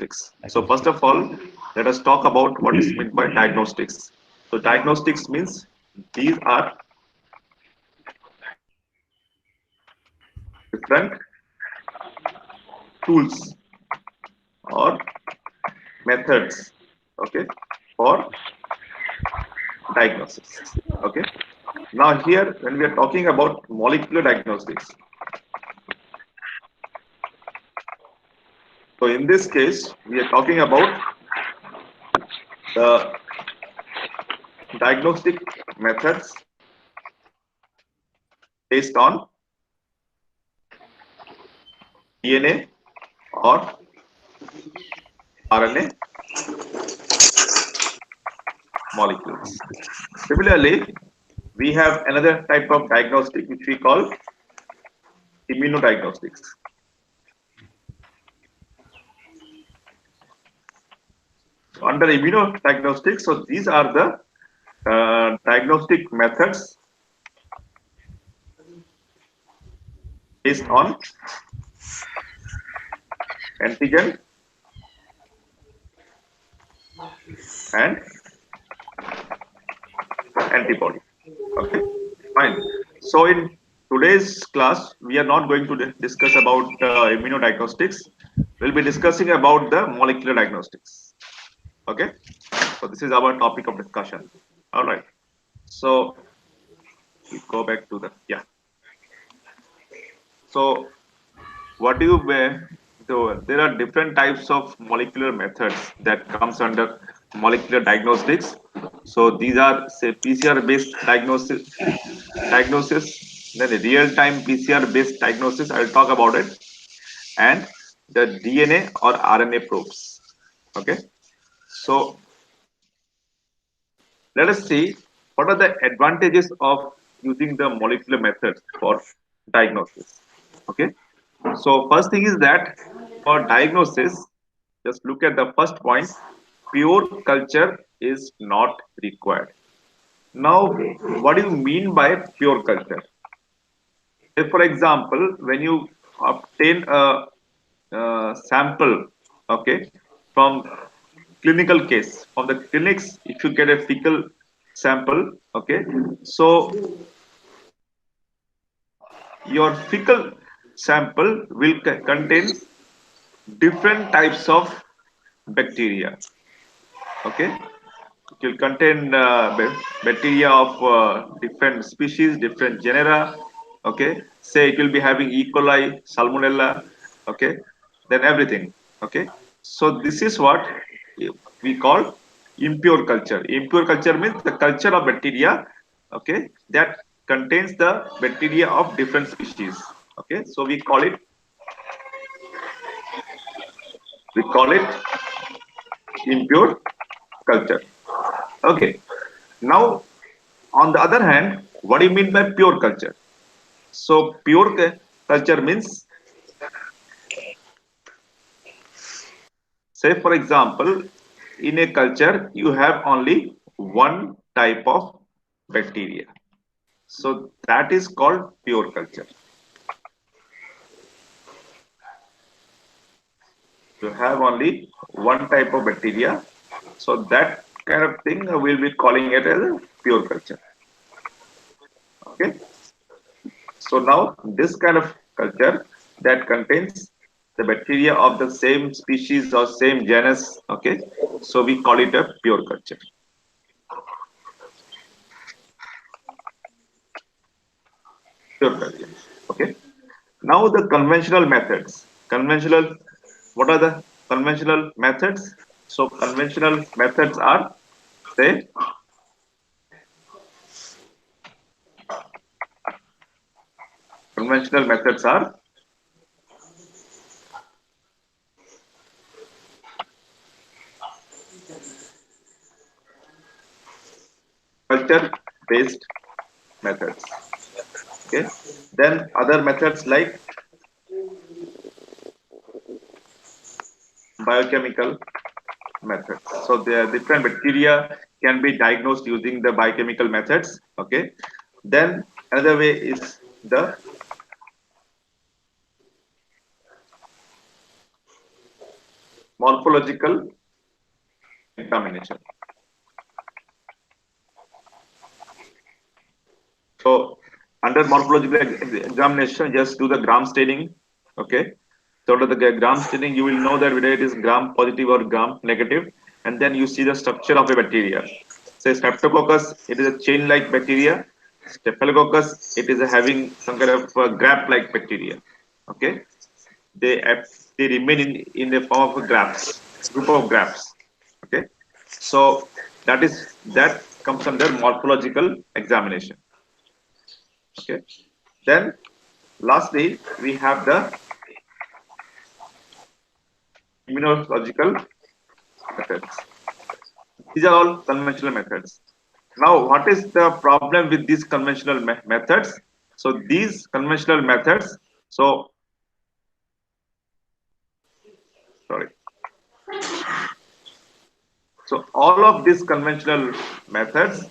diagnostics. So first of all, let us talk about what is meant by diagnostics. So diagnostics means these are different tools or methods, okay, for diagnosis. Okay. Now here, when we are talking about molecular diagnostics, so in this case, we are talking about the diagnostic methods based on DNA or RNA molecules. Similarly, we have another type of diagnostic which we call immunodiagnostics. So under immunodiagnostics, so these are the diagnostic methods based on antigen and antibody. Okay, fine. So in today's class, we are not going to discuss about immunodiagnostics. We'll be discussing about the molecular diagnostics. Okay, so this is our topic of discussion. All right. So we go back to the So what do you so there are different types of molecular methods that comes under molecular diagnostics. So these are say PCR based diagnosis, then real time PCR based diagnosis. I'll talk about it, and the DNA or RNA probes. Okay, so let us see what are the advantages of using the molecular methods for diagnosis. Okay, so first thing is that for diagnosis, just look at the first point. Pure culture is not required. Now, what do you mean by pure culture? If, for example, when you obtain a sample, okay, from clinical case, from the clinics, if you get a fecal sample, okay, so your fecal sample will contain different types of bacteria. Okay, it will contain bacteria of different species, different genera. Okay, say it will be having E. coli, Salmonella. Okay, then everything. Okay, so this is what we call impure culture. Impure culture means the culture of bacteria. Okay, that contains the bacteria of different species. Okay, so we call it impure culture. Okay, now on the other hand, what do you mean by pure culture? So pure culture means, say for example, in a culture you have only one type of bacteria. So that is called pure culture. You have only one type of bacteria. So that kind of thing we'll be calling it as a pure culture. Okay. So now this kind of culture that contains the bacteria of the same species or same genus, okay, so we call it a pure culture. Pure culture. Okay. Now the conventional methods. Conventional, what are the conventional methods? So conventional methods are, say, conventional methods are culture based methods. Okay. Then other methods like biochemical methods. So the different bacteria can be diagnosed using the biochemical methods. Okay. Then another way is the morphological examination. So under morphological examination, just do the gram staining. Okay. So under the gram staining, you will know that whether it is gram positive or gram negative, and then you see the structure of a bacteria. Say Streptococcus, it is a chain-like bacteria. Staphylococcus, it is having some kind of graft-like bacteria. Okay, they remain in the form of grafts, group of grafts. Okay, so that comes under morphological examination. Okay, then lastly we have the immunological methods. These are all conventional methods. Now, what is the problem with these conventional methods? So these conventional methods, so sorry, so all of these conventional methods,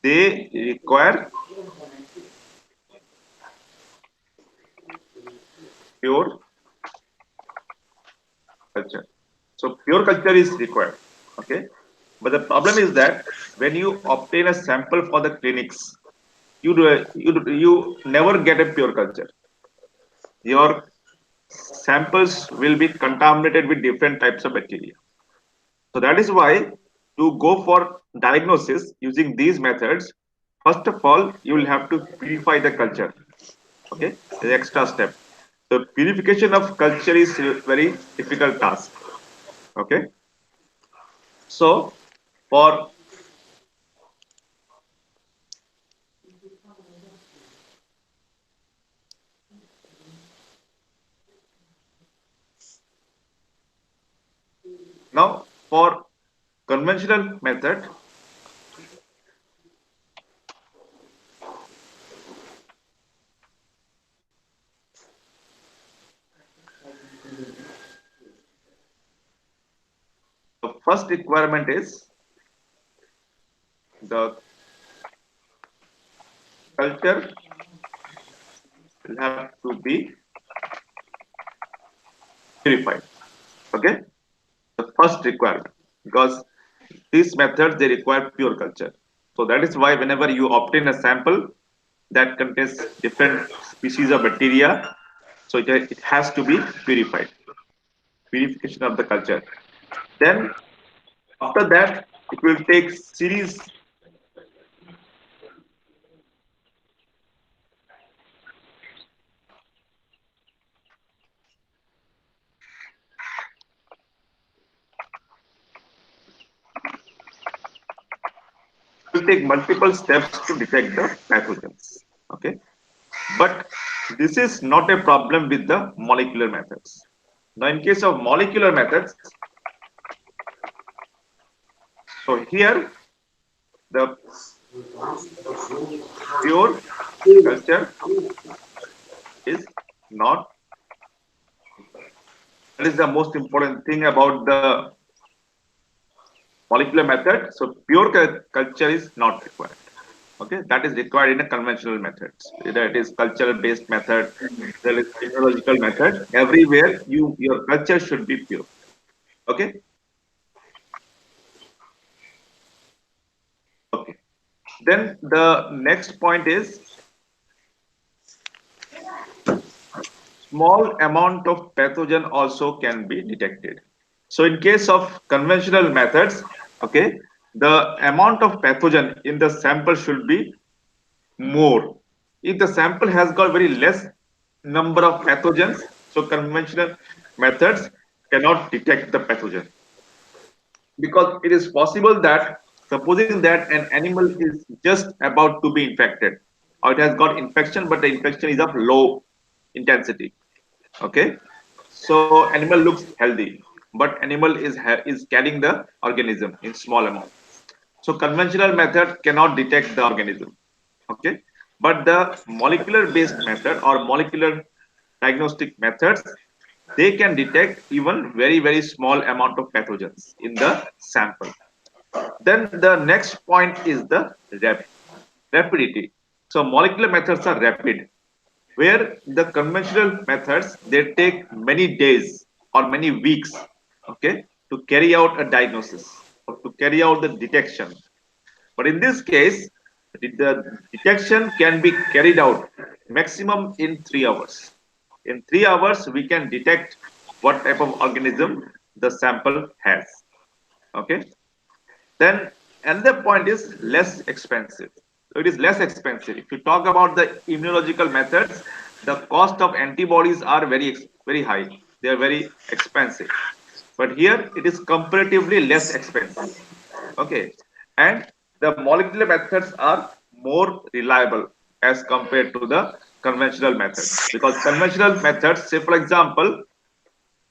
they require pure culture. So pure culture is required. Okay, but the problem is that when you obtain a sample for the clinics, you never get a pure culture. Your samples will be contaminated with different types of bacteria. So that is why to go for diagnosis using these methods, first of all, you will have to purify the culture. Okay, the extra step. So purification of culture is a very difficult task. Okay, so for now for conventional method, the first requirement is the culture will have to be purified. Okay, the first requirement, because these methods they require pure culture. So that is why whenever you obtain a sample that contains different species of bacteria, so it has to be purified. Purification of the culture. Then after that, it will take series. It will take multiple steps to detect the pathogens. Okay, but this is not a problem with the molecular methods. Now, in case of molecular methods, so here the pure culture is not. That is the most important thing about the molecular method. So pure culture is not required. Okay, that is required in a conventional methods. Whether it is culture based method, there is technological method. Everywhere your culture should be pure. Okay. Okay. Then the next point is small amount of pathogen also can be detected. So in case of conventional methods, okay, the amount of pathogen in the sample should be more. If the sample has got very less number of pathogens, so conventional methods cannot detect the pathogen, because it is possible that supposing that an animal is just about to be infected or it has got infection, but the infection is of low intensity. Okay, so animal looks healthy, but animal is carrying the organism in small amount. So conventional method cannot detect the organism. Okay, but the molecular based method or molecular diagnostic methods, they can detect even very small amount of pathogens in the sample. Then the next point is the rapidity. So molecular methods are rapid, where the conventional methods they take many days. or many weeks, okay, to carry out a diagnosis or to carry out the detection. But in this case, the detection can be carried out maximum in 3 hours. In 3 hours, we can detect what type of organism the sample has. Okay. Then another point is less expensive. So it is less expensive. If you talk about the immunological methods, the cost of antibodies are very high. They are very expensive. But here it is comparatively less expensive. Okay, and the molecular methods are more reliable as compared to the conventional methods, because conventional methods, say for example,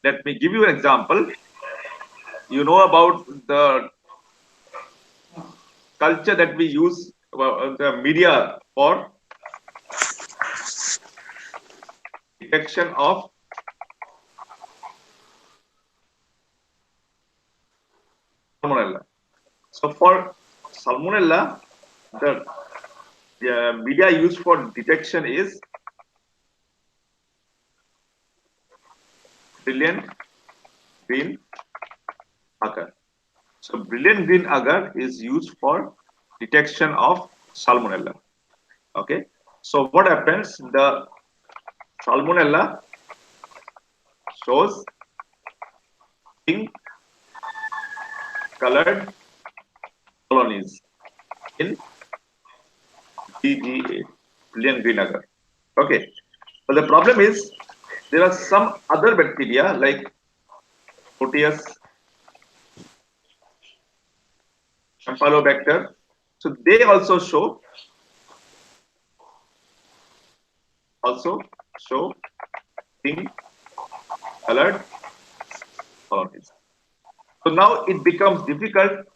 let me give you an example. You know about the culture that we use, the media for detection of salmonella. So for salmonella, the media used for detection is brilliant green agar. So brilliant green agar is used for detection of salmonella. Okay. So what happens? The salmonella shows pink colored colonies in BGA, brilliant green agar. Okay. But the problem is there are some other bacteria like Proteus, Campylobacter. So they also show pink colored colonies. So now it becomes difficult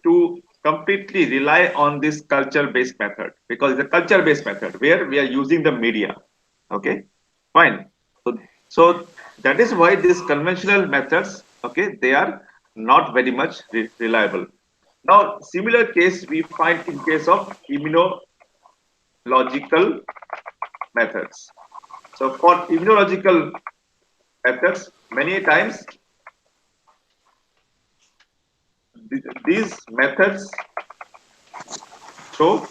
to completely rely on this culture-based method, because it's a culture-based method where we are using the media. Okay, fine. So that is why these conventional methods, okay, they are not very much reliable. Now, similar case we find in case of immunological methods. So for immunological methods, many times these methods show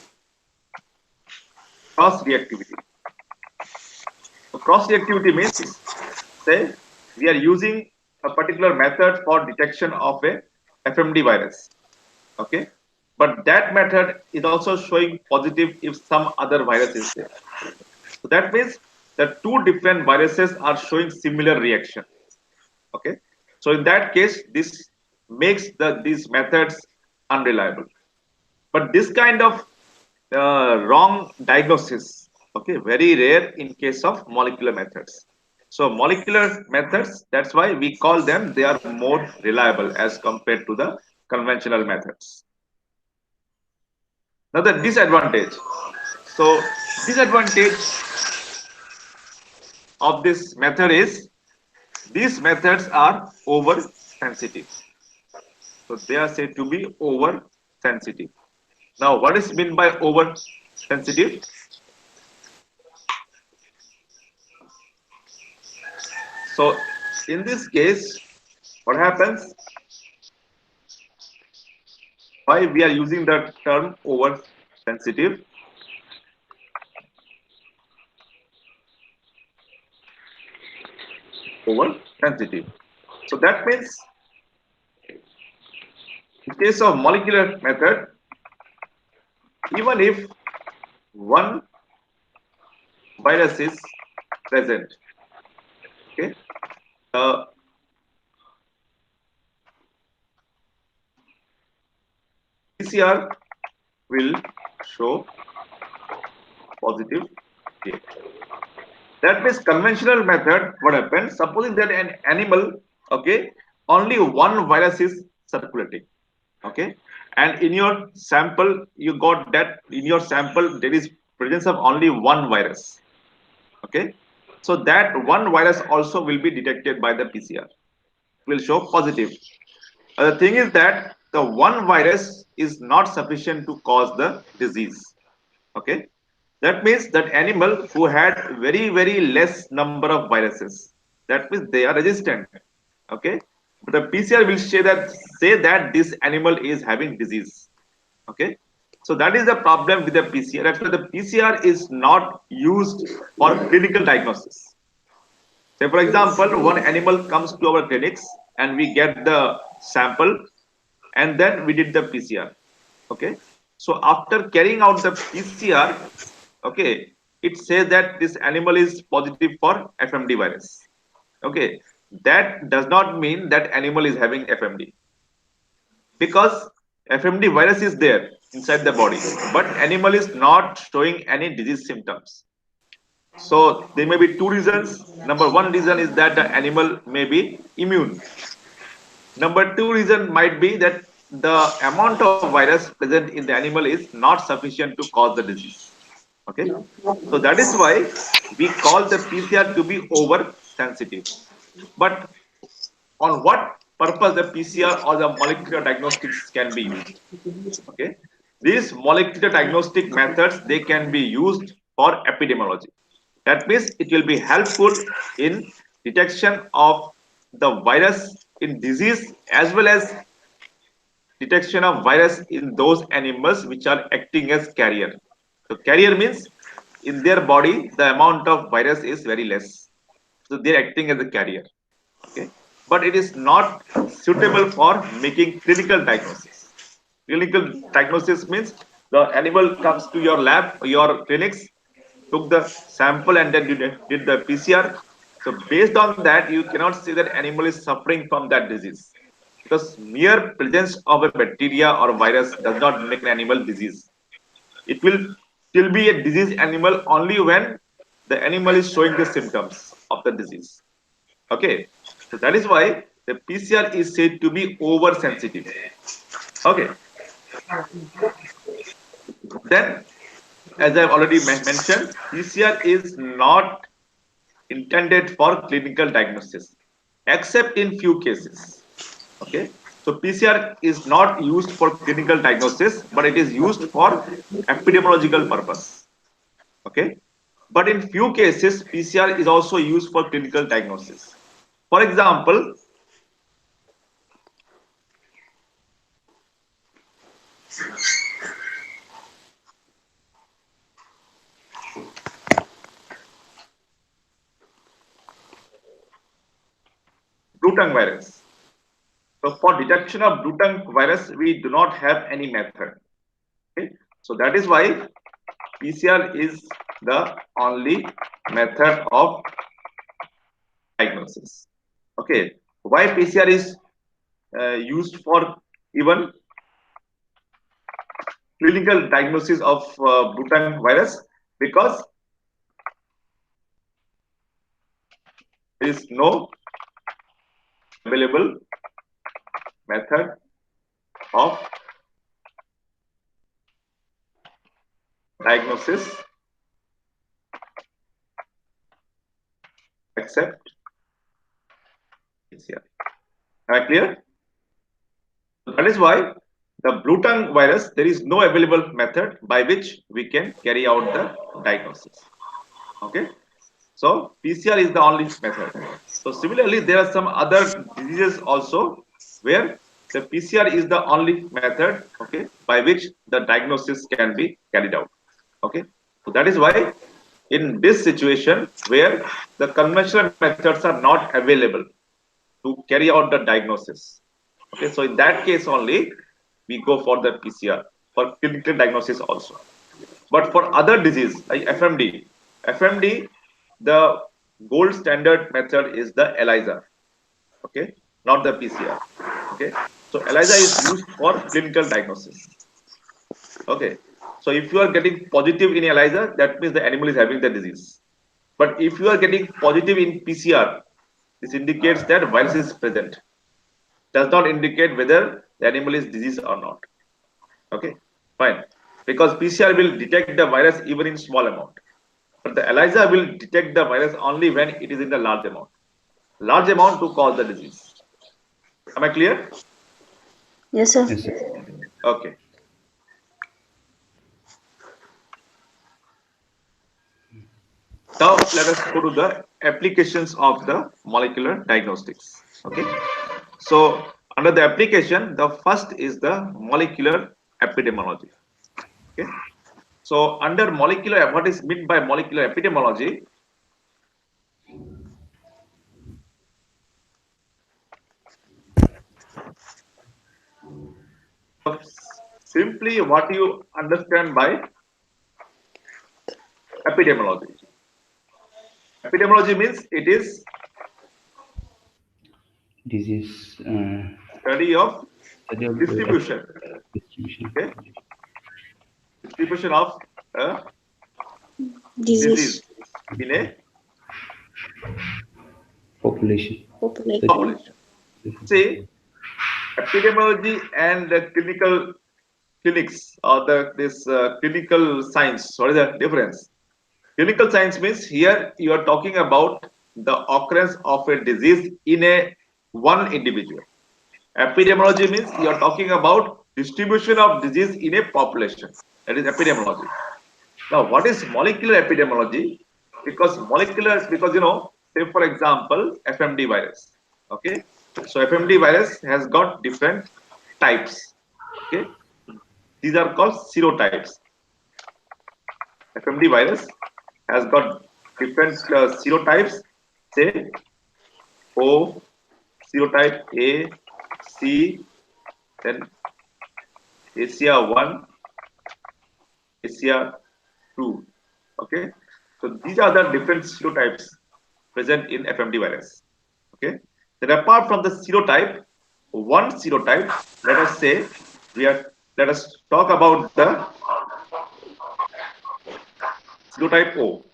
cross reactivity. So cross reactivity means, say, we are using a particular method for detection of a FMD virus. Okay, but that method is also showing positive if some other virus is there. So that means that two different viruses are showing similar reaction. Okay, so in that case, this makes these methods unreliable. But this kind of wrong diagnosis, okay, very rare in case of molecular methods. So molecular methods, that's why we call them, they are more reliable as compared to the conventional methods. Now the disadvantage. So disadvantage of this method is these methods are oversensitive. So they are said to be oversensitive. Now what is meant by oversensitive? So in this case, what happens? Why we are using the term oversensitive? Oversensitive. So that means in case of molecular method, even if one virus is present, okay, the PCR will show positive reaction. That means conventional method, what happens? Supposing that an animal, okay, only one virus is circulating, okay, and in your sample, you got that in your sample there is presence of only one virus, okay. So that one virus also will be detected by the PCR, will show positive. The thing is that the one virus is not sufficient to cause the disease. Okay, that means that animal who had very less number of viruses, That means they are resistant. Okay, but the PCR will say that this animal is having disease. Okay, so that is the problem with the PCR. That's why the PCR is not used for clinical diagnosis. Say, for example, one animal comes to our clinics and we get the sample and then we did the PCR. Okay, so after carrying out the PCR, okay, it says that this animal is positive for FMD virus. Okay, that does not mean that animal is having FMD, because FMD virus is there inside the body, but animal is not showing any disease symptoms. So there may be two reasons. Number one reason is that the animal may be immune. Number two reason might be that the amount of virus present in the animal is not sufficient to cause the disease. Okay, so that is why we call the PCR to be over sensitive. But on what purpose the PCR or the molecular diagnostics can be used? Okay, these molecular diagnostic methods, they can be used for epidemiology. That means it will be helpful in detection of the virus in disease, as well as detection of virus in those animals which are acting as carrier. So carrier means in their body the amount of virus is very less. So they are acting as a carrier. Okay, but it is not suitable for making clinical diagnosis. Clinical diagnosis means the animal comes to your lab, your clinics, took the sample and then did the PCR. So based on that, you cannot say that animal is suffering from that disease, because mere presence of a bacteria or virus does not make an animal disease. It will still be a disease animal only when the animal is showing the symptoms of the disease. Okay, so that is why the PCR is said to be oversensitive. Okay, then as I've already mentioned, PCR is not intended for clinical diagnosis, except in few cases. Okay, so PCR is not used for clinical diagnosis, but it is used for epidemiological purpose. Okay, but in few cases, PCR is also used for clinical diagnosis. For example, blue tongue virus. So for detection of blue tongue virus, we do not have any method. Okay, so that is why PCR is the only method of diagnosis. Okay, why PCR is used for even clinical diagnosis of blue tongue virus? Because there is no available method of diagnosis except PCR. Am I clear? That is why the blue tongue virus, there is no available method by which we can carry out the diagnosis. Okay, so PCR is the only method. So similarly, there are some other diseases also where the PCR is the only method, okay, by which the diagnosis can be carried out. Okay, so that is why in this situation where the conventional methods are not available to carry out the diagnosis, okay, so in that case only we go for the PCR for clinical diagnosis also. But for other disease like FMD, the gold standard method is the ELISA, okay, not the PCR. Okay, so ELISA is used for clinical diagnosis. Okay, so if you are getting positive in ELISA, that means the animal is having the disease. But if you are getting positive in PCR, this indicates that virus is present. Does not indicate whether the animal is diseased or not. Okay, fine. Because PCR will detect the virus even in small amount, but the ELISA will detect the virus only when it is in the large amount to cause the disease. Am I clear? Yes, sir. Yes, sir. Okay. Now let us go to the applications of the molecular diagnostics. Okay. So under the application, the first is the molecular epidemiology. Okay. So under molecular, what is meant by molecular epidemiology? Simply what you understand by epidemiology. Epidemiology means it is disease study of study of distribution. distribution Okay, distribution of a disease Disease. in a population. Population. population. See, epidemiology and the clinical clinics or the this clinical science. What is the difference? Clinical science means here you are talking about the occurrence of a disease in a one individual. Epidemiology means you are talking about distribution of disease in a population. That is epidemiology. Now, what is molecular epidemiology? Because say for example, FMD virus. Okay, so FMD virus has got different types. Okay, these are called serotypes. FMD virus has got different serotypes. Say O, serotype A, C, then Asia 1, Asia 2. Okay, so these are the different serotypes present in FMD virus. Okay, then apart from the serotype, one serotype, let us say let us talk about the serotype O.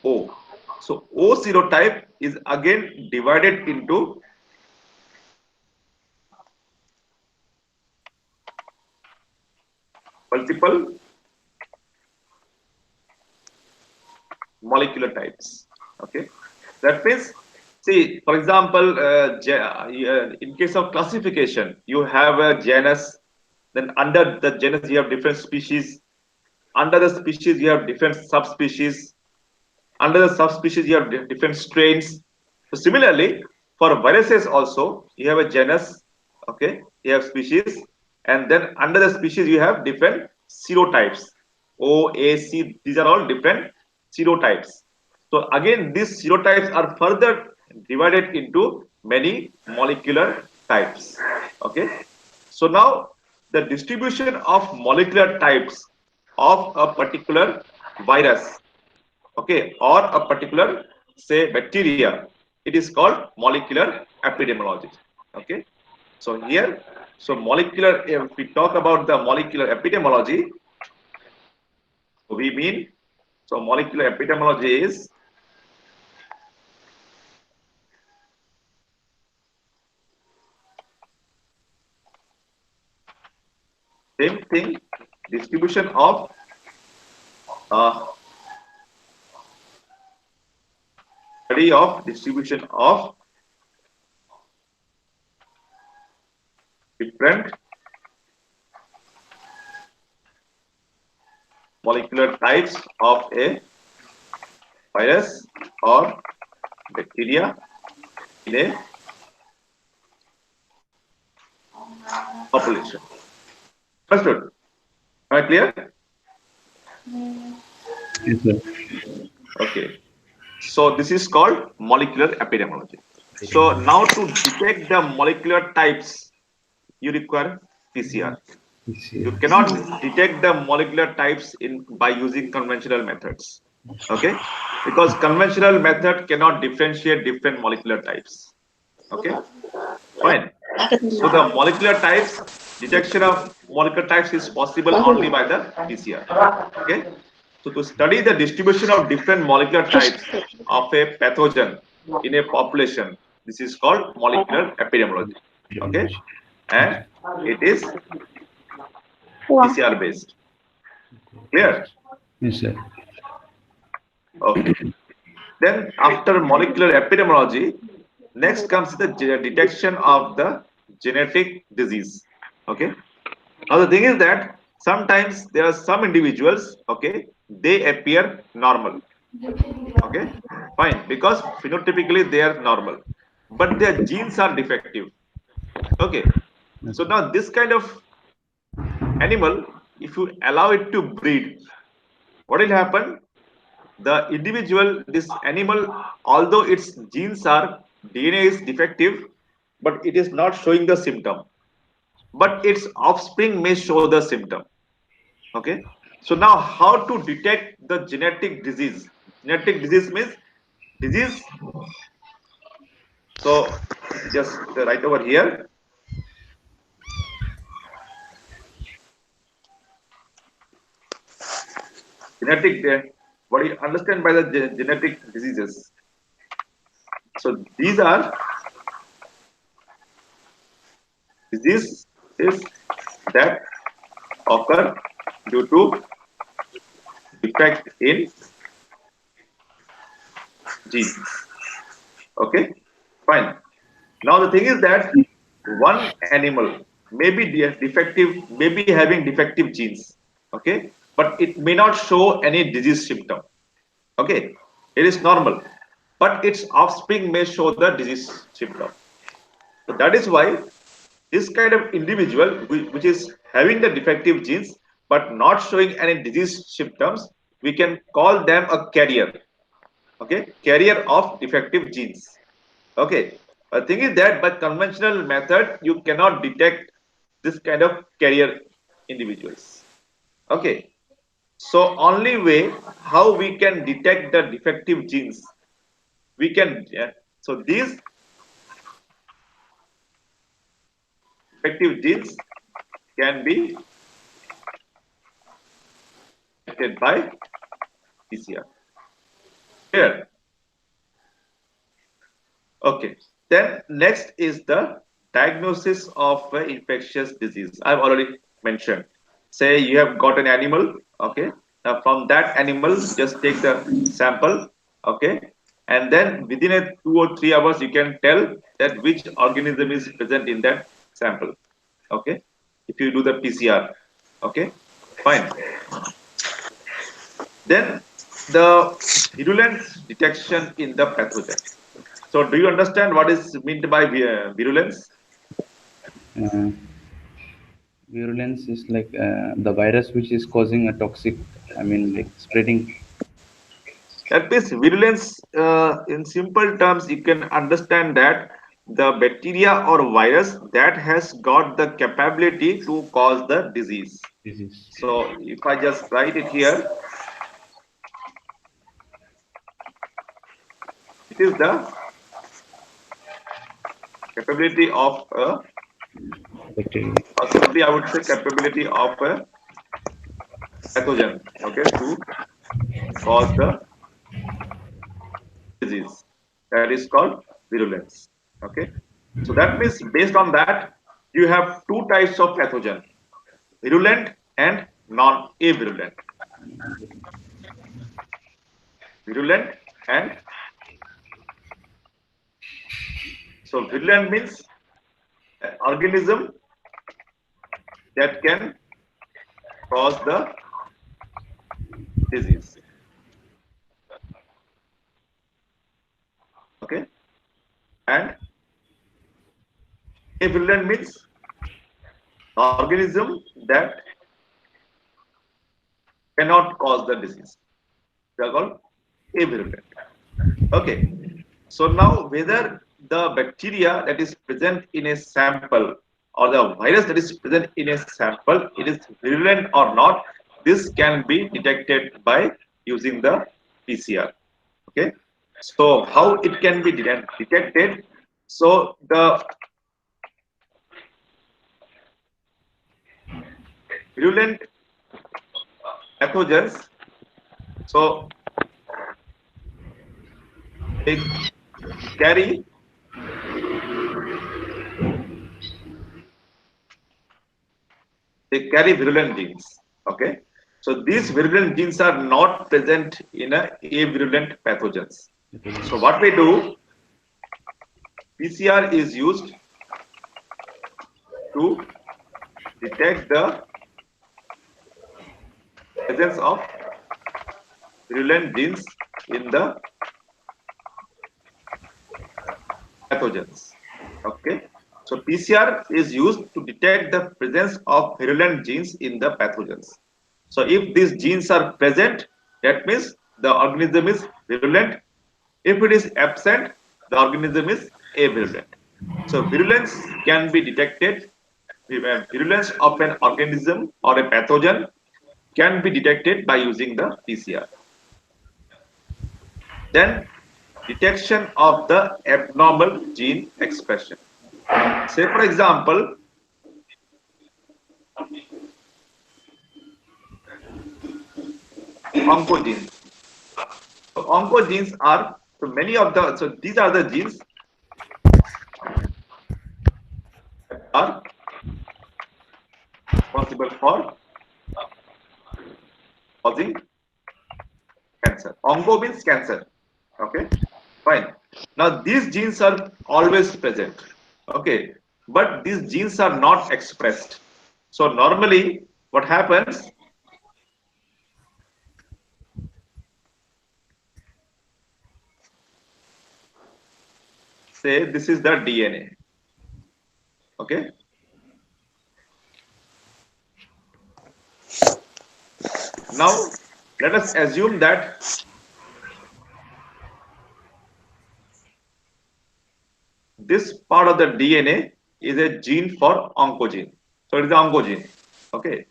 O. So O serotype is again divided into multiple molecular types. Okay, that means, see, for example, in case of classification, you have a genus. Then under the genus, you have different species. Under the species, you have different subspecies. Under the subspecies, you have different strains. So similarly, for viruses also, you have a genus. Okay, you have species, and then under the species, you have different serotypes. O, A, C. These are all different serotypes. So again, these serotypes are further divided into many molecular types. Okay. So now the distribution of molecular types of a particular virus, okay, or a particular, say, bacteria, it is called molecular epidemiology. Okay. So here, so molecular, if we talk about the molecular epidemiology, we mean, so molecular epidemiology is same thing, distribution of uh, study of distribution of different molecular types of a virus or bacteria in a population. Understood? Am I clear? Yes, sir. Okay. So this is called molecular epidemiology. So now to detect the molecular types, you require PCR. Yes, You yes. cannot detect the molecular types in by using conventional methods. Okay, because conventional method cannot differentiate different molecular types. Okay, fine. So the molecular types, detection of molecular types is possible only by the PCR. Okay, so to study the distribution of different molecular types of a pathogen in a population, this is called molecular epidemiology. Okay, Epidemiology. and it is PCR based. Clear? Yes, sir. Okay. Then after molecular epidemiology, next comes the detection of the genetic disease. Okay. Now the thing is that sometimes there are some individuals, okay, they appear normal. Okay, fine, because phenotypically they are normal, but their genes are defective. Okay, so Okay. now this kind of animal, if you allow it to breed, what will happen? The individual, this animal, although its genes are DNA is defective, but it is not showing the symptom. But its offspring may show the symptom. Okay. So now, how to detect the genetic disease? Genetic disease means disease. So just right over here, genetic. What do you understand by the genetic diseases? So these are diseases that occur due to defect in genes. Okay, fine. Now the thing is that one animal may be defective, may be having defective genes. Okay, but it may not show any disease symptom. Okay, it is normal, but its offspring may show the disease symptom. So that is why this kind of individual which is having the defective genes but not showing any disease symptoms, we can call them a carrier. Okay, carrier of defective genes. Okay, the thing is that by conventional method you cannot detect this kind of carrier individuals. Okay, so only way how we can detect the defective genes, we can, so these defective genes can be detected by PCR. Here, okay. Then next is the diagnosis of infectious disease. I've already mentioned. Say you have got an animal, okay. Now from that animal, just take the sample, okay, and then within a 2 or 3 hours, you can tell that which organism is present in that sample, okay. If you do the PCR, okay, fine. Then the virulence detection in the pathogen. So, do you understand what is meant by virulence? Uh, Virulence is like the virus which is causing a toxic, I mean, like spreading. That means virulence, in simple terms, you can understand that the bacteria or virus that has got the capability to cause the disease. Disease. So, if I just write it here, it is the capability of a, Bacteria. or simply I would say capability of a pathogen, okay, to cause the disease. That is called virulence. Okay. So that means based on that, you have two types of pathogen, virulent and non-avirulent. Virulent and, so virulent means an organism that can cause the disease. Okay. And avirulent means organism that cannot cause the disease. They are called avirulent. Okay. So now whether the bacteria that is present in a sample or the virus that is present in a sample, it is virulent or not, this can be detected by using the PCR. Okay. So how it can be detected? So the virulent pathogens, so they carry virulent genes. Okay. So these virulent genes are not present in a avirulent pathogens. So what we do, PCR is used to detect the presence of virulent genes in the pathogens. Okay, so PCR is used to detect the presence of virulent genes in the pathogens. So if these genes are present, that means the organism is virulent. If it is absent, the organism is avirulent. So virulence can be detected. Virulence of an organism or a pathogen can be detected by using the PCR. Then detection of the abnormal gene expression. Say for example, oncogenes. So oncogenes are so many of the so these are the genes that are responsible for causing cancer. Onco means cancer. Okay, fine. Now these genes are always present. Okay, but these genes are not expressed. So normally, what happens? Say this is the DNA. Okay, now let us assume that this part of the DNA is a gene for oncogene. So it is the oncogene. Okay.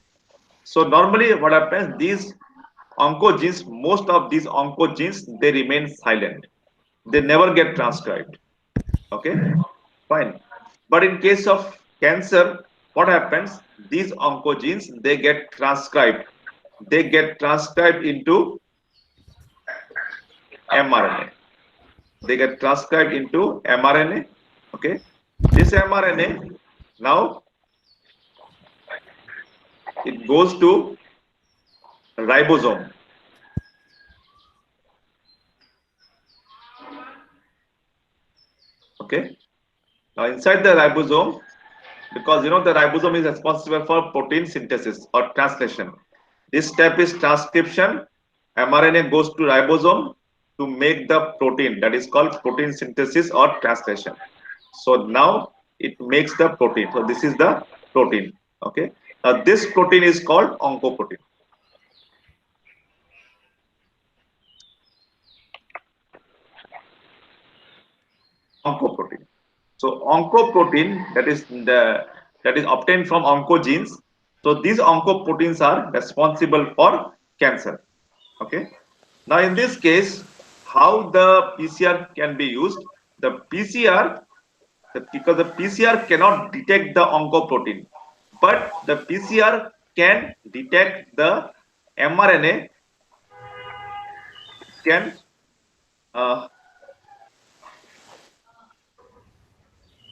So normally what happens, these oncogenes, most of these oncogenes, they remain silent. They never get transcribed. Okay. Fine. But in case of cancer, what happens? These oncogenes, they get transcribed. They get transcribed into mRNA. They get transcribed into mRNA. Okay. This mRNA now it goes to ribosome. Okay. Now inside the ribosome, because you know the ribosome is responsible for protein synthesis or translation. This step is transcription. mRNA goes to ribosome to make the protein, that is called protein synthesis or translation. So now it makes the protein. So this is the protein. Okay. Now this protein is called oncoprotein. Oncoprotein. So oncoprotein that is obtained from oncogenes. So these oncoproteins are responsible for cancer. Okay. Now in this case, how the PCR can be used? The PCR, because the PCR cannot detect the oncoprotein, but the PCR can detect the mRNA. Can uh,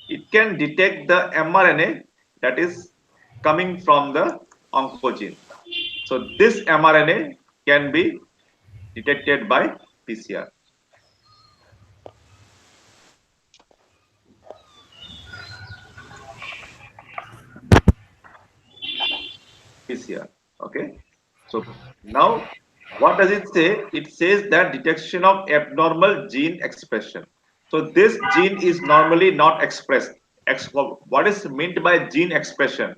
it can detect the mRNA that is coming from the oncogene. So this mRNA can be detected by PCR. PCR. Okay. So now what does it say? It says that detection of abnormal gene expression. So this gene is normally not expressed. What is meant by gene expression?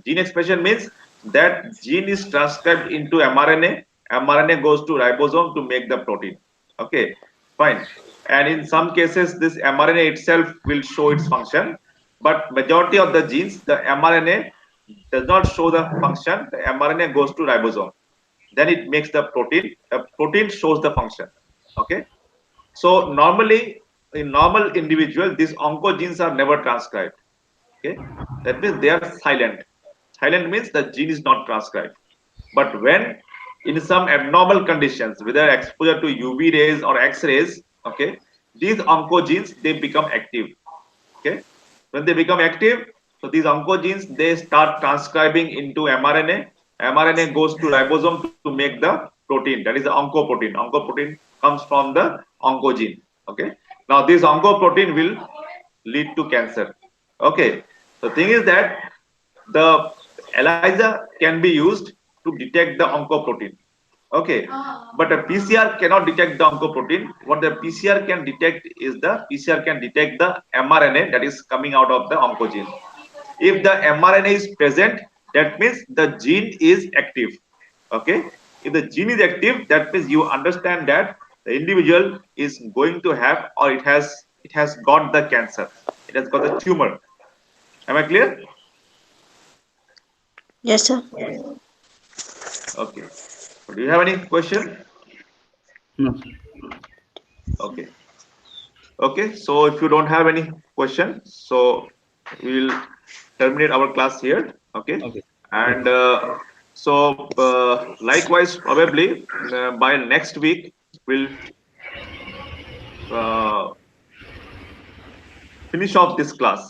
Gene expression means that gene is transcribed into mRNA. mRNA goes to ribosome to make the protein. Okay, fine. And in some cases, this mRNA itself will show its function. But majority of the genes, the mRNA does not show the function. The mRNA goes to ribosome. Then it makes the protein. The protein shows the function. Okay. So normally, in normal individual, these oncogenes are never transcribed. Okay, that means they are silent. Silent means the gene is not transcribed. But when in some abnormal conditions, whether exposure to UV rays or X-rays, okay, these oncogenes they become active. Okay, when they become active, so these oncogenes they start transcribing into mRNA. mRNA goes to ribosome to make the protein. That is the oncoprotein. Oncoprotein comes from the oncogene. Okay. Now this oncoprotein will lead to cancer. Okay. The thing is that the ELISA can be used to detect the oncoprotein. Okay, but a PCR cannot detect the oncoprotein. What the PCR can detect is the PCR can detect the mRNA that is coming out of the oncogene. If the mRNA is present, that means the gene is active. Okay, if the gene is active, that means you understand that the individual is going to have, or it has got the cancer. It has got the tumor. Am I clear? Yes, sir. Okay. Do you have any question? No, sir. Okay. Okay. So if you don't have any question, so we'll terminate our class here. Okay. Okay. And Okay. likewise, probably by next week we'll uh, finish off this class.